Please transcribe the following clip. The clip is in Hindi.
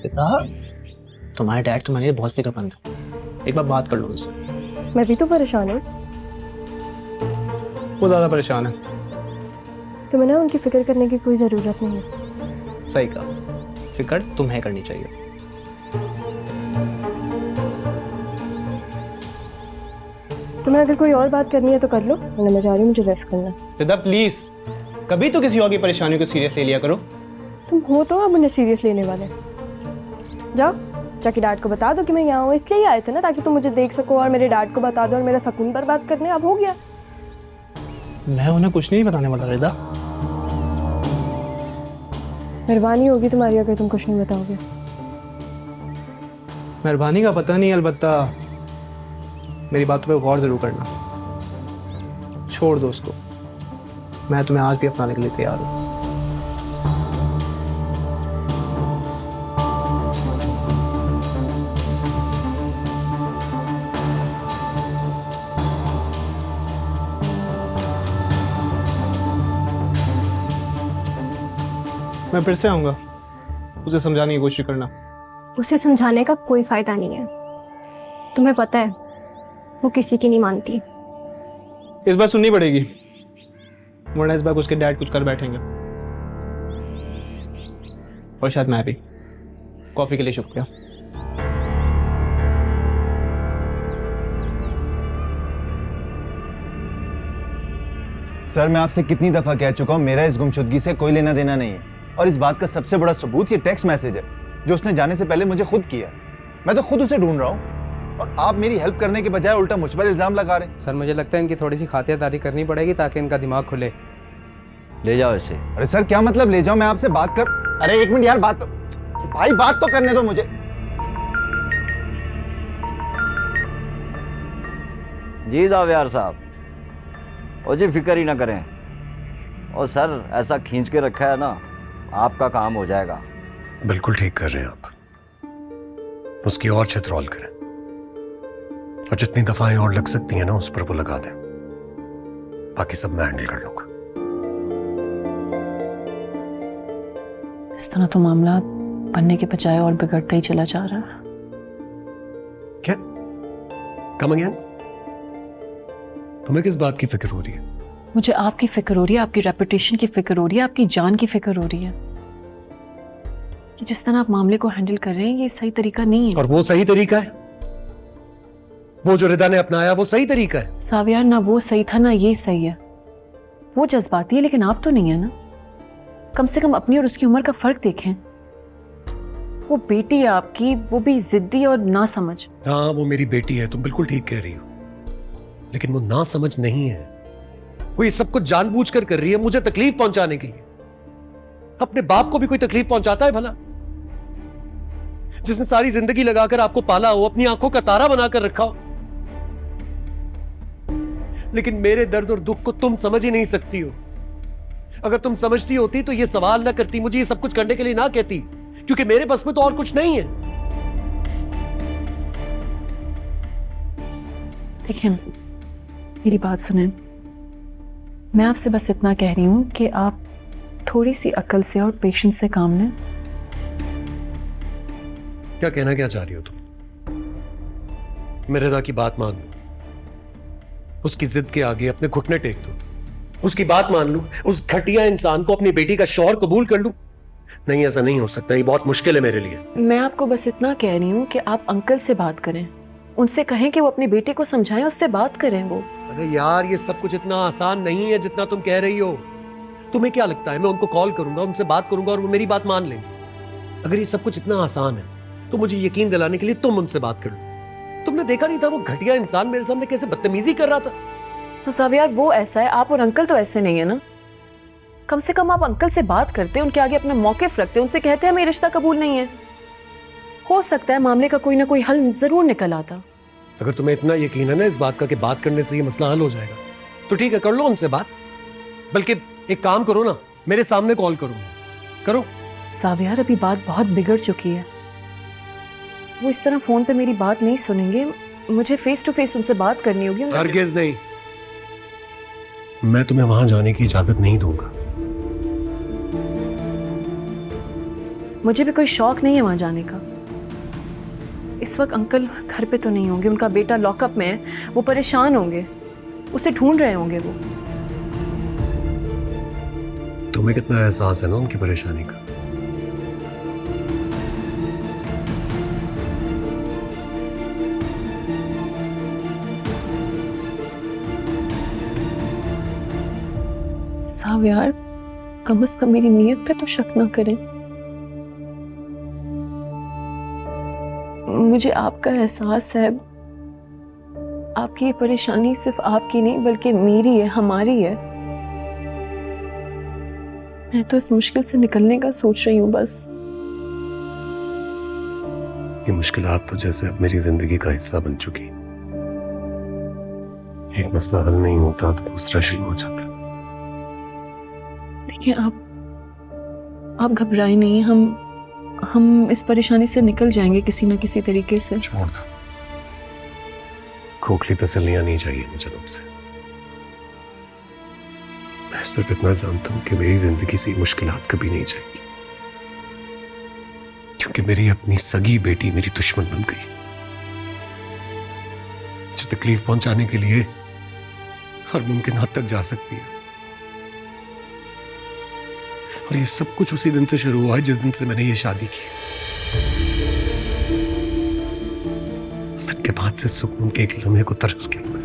पिता, तुम्हारे डैड तुम्हारे लिए बहुत फिक्रमंद है, एक बार बात कर लो उनसे। मैं भी तो परेशान हूँ। वो ज्यादा परेशान है। तुम्हें ना उनकी फिक्र करने की कोई ज़रूरत नहीं है। सही कहा, फिक्र तुम्हें करनी चाहिए। तुम्हें अगर कोई और बात करनी है तो कर लो, वरना मैं जा रही हूँ, मुझे रेस्ट करना। पिता प्लीज, कभी तो किसी और की परेशानियों को सीरियस ले लिया करो। तुम हो तो अब उन्हें सीरियस लेने वाले। जाओ जाके डैड को बता दो कि मैं यहाँ हूँ, इसलिए ही आए थे ना, ताकि तुम मुझे देख सको और मेरे डैड को बता दो और मेरा सुकून बर्बाद करने। अब हो गया। मैं उन्हें कुछ नहीं बताने वाला रिदा। मेहरबानी होगी तुम्हारी अगर तुम कुछ नहीं बताओगे। मेहरबानी का पता नहीं, अलबत्ता मेरी बातों पे गौर जरूर करना। छोड़ दो उसको, मैं तुम्हें आज भी अपनाने के लिए तैयार हूँ। मैं फिर से आऊंगा, उसे समझाने की कोशिश करना। उसे समझाने का कोई फायदा नहीं है, तुम्हें पता है वो किसी की नहीं मानती। इस बार सुननी पड़ेगी, वरना इस बार उसके डैड कुछ कर बैठेंगे। और शायद मैं भी। कॉफी के लिए शुक्रिया। सर, मैं आपसे कितनी दफा कह चुका हूं, मेरा इस गुमशुदगी से कोई लेना देना नहीं है। और इस बात का सबसे बड़ा सबूत ये टेक्स्ट मैसेज है जो उसने जाने से पहले मुझे खुद किया। मैं तो खुद उसे ढूंढ रहा हूं और आप मेरी हेल्प करने के बजाय उल्टा मुझ पर इल्जाम लगा रहे हैं। सर मुझे लगता है इनकी थोड़ी सी खातिरदारी करनी पड़ेगी ताकि इनका दिमाग खुले। ले जाओ इसे। अरे सर, क्या मतलब ले जाओ? मैं आपसे बात कर। अरे एक मिनट यार, बात तो भाई बात तो करने दो मुझे। जी जावेर साहब, और जी फिक्र ही ना करें। और सर ऐसा खींच के रखा है ना, आपका काम हो जाएगा। बिल्कुल ठीक कर रहे हैं आप। उसकी और छितरौल करें और जितनी दफाएं और लग सकती हैं ना उस पर वो लगा दें। बाकी सब मैं हैंडल कर लूंगा। इस तरह तो मामला बनने के बजाय और बिगड़ता ही चला जा रहा है। क्या? Come again? तुम्हें किस बात की फिक्र हो रही है? मुझे आपकी फिक्र हो रही है, आपकी रेपुटेशन की फिक्र हो रही है, आपकी जान की फिक्र हो रही है। जिस तरह आप मामले को हैंडल कर रहे हैं ये सही तरीका नहीं है। और वो सही तरीका है? वो जो रिदा ने अपनाया वो सही तरीका है? सावियार, ना वो सही था ना ये सही है। वो जज्बाती है लेकिन आप तो नहीं है ना। कम से कम अपनी और उसकी उम्र का फर्क देखें। वो बेटी है आपकी, वो भी जिद्दी और ना समझ। हाँ, वो मेरी बेटी है, तुम बिल्कुल ठीक कह रही हो। लेकिन वो ना समझ नहीं है। वो ये सब कुछ जानबूझकर कर रही है मुझे तकलीफ पहुंचाने के लिए। अपने बाप को भी कोई तकलीफ पहुंचाता है भला? जिसने सारी जिंदगी लगाकर आपको पाला हो, अपनी आंखों का तारा बनाकर रखा हो। लेकिन मेरे दर्द और दुख को तुम समझ ही नहीं सकती हो। अगर तुम समझती होती तो ये सवाल ना करती, मुझे ये सब कुछ करने के लिए ना कहती, क्योंकि मेरे बस में तो और कुछ नहीं है। देखिए, मेरी बात सुने। मैं आपसे बस इतना कह रही हूं कि आप थोड़ी सी अकल से और पेशेंस से काम लें। क्या कहना क्या चाह रही हो तुम? मैं रिदा की बात मान लूं, उसकी जिद के आगे अपने घुटने टेक दूं, उसकी बात मान लूं, उस घटिया इंसान को अपनी बेटी का शौहर कबूल कर लूं? नहीं, ऐसा नहीं हो सकता। ये बहुत मुश्किल है मेरे लिए। मैं आपको बस इतना कह रही हूँ कि आप अंकल से बात करें, उनसे कहें कि वो अपनी बेटी को समझाएं, उससे बात करें। वो अरे यार, ये सब कुछ इतना आसान नहीं है जितना तुम कह रही हो। तुम्हें क्या लगता है मैं उनको कॉल करूंगा, उनसे बात करूंगा और वो मेरी बात मान लेंगे? अगर ये सब कुछ इतना आसान है तो मुझे यकीन दिलाने के लिए तुम उनसे बात कर लो। तुमने देखा नहीं था वो घटिया इंसान मेरे सामने कैसे बदतमीजी कर रहा था? तो सब यार, वो ऐसा है, आप और अंकल तो ऐसे नहीं है ना। कम से कम आप अंकल से बात करते, उनके आगे अपना मौक़िफ़ रखते, उनसे कहते हैं मेरा रिश्ता कबूल नहीं है। हो सकता है मामले का कोई ना कोई हल जरूर निकल आता। अगर तुम्हें इतना यकीन है ना इस बात का कि बात करने से ये मसला हल हो जाएगा, तो ठीक है, कर लो उनसे बात। बल्कि एक काम करो ना, मेरे सामने कॉल करो, करो। सावियार, अभी बात बहुत बिगड़ चुकी है। वो इस तरह फोन पे मेरी बात नहीं सुनेंगे, मुझे फेस टू फेस उनसे बात करनी होगी। हरगिज़ नहीं, मैं तुम्हें वहां जाने की इजाजत नहीं दूंगा। मुझे भी कोई शौक नहीं है वहां जाने का। इस वक्त अंकल घर पे तो नहीं होंगे, उनका बेटा लॉकअप में है, वो परेशान होंगे, उसे ढूंढ रहे होंगे वो। तुम्हें कितना एहसास है ना उनकी परेशानी का। साहब यार, कम से कम मेरी नीयत पे तो शक ना करें। मुझे आपका एहसास है, आपकी ये परेशानी सिर्फ आपकी नहीं बल्कि मेरी है, हमारी है। मैं तो इस मुश्किल से निकलने का सोच रही हूँ बस। ये मुश्किलात तो जैसे अब मेरी जिंदगी का हिस्सा बन चुकी। एक मसला हल नहीं होता तो दूसरा शुरू हो जाता। देखिए आप घबराए नहीं, हम इस परेशानी से निकल जाएंगे किसी ना किसी तरीके से। छोड़ दो, खोखली तसल्लियां नहीं चाहिए मुझे तुमसे। मैं सिर्फ इतना जानता हूं कि मेरी जिंदगी से मुश्किलात कभी नहीं जाएगी, क्योंकि मेरी अपनी सगी बेटी मेरी दुश्मन बन गई, मुझे तकलीफ पहुंचाने के लिए हर मुमकिन हद तक जा सकती है। और ये सब कुछ उसी दिन से शुरू हुआ है जिस दिन से मैंने ये शादी की। उस दिन के बाद से सुकून के एक लम्हे को तरस गया।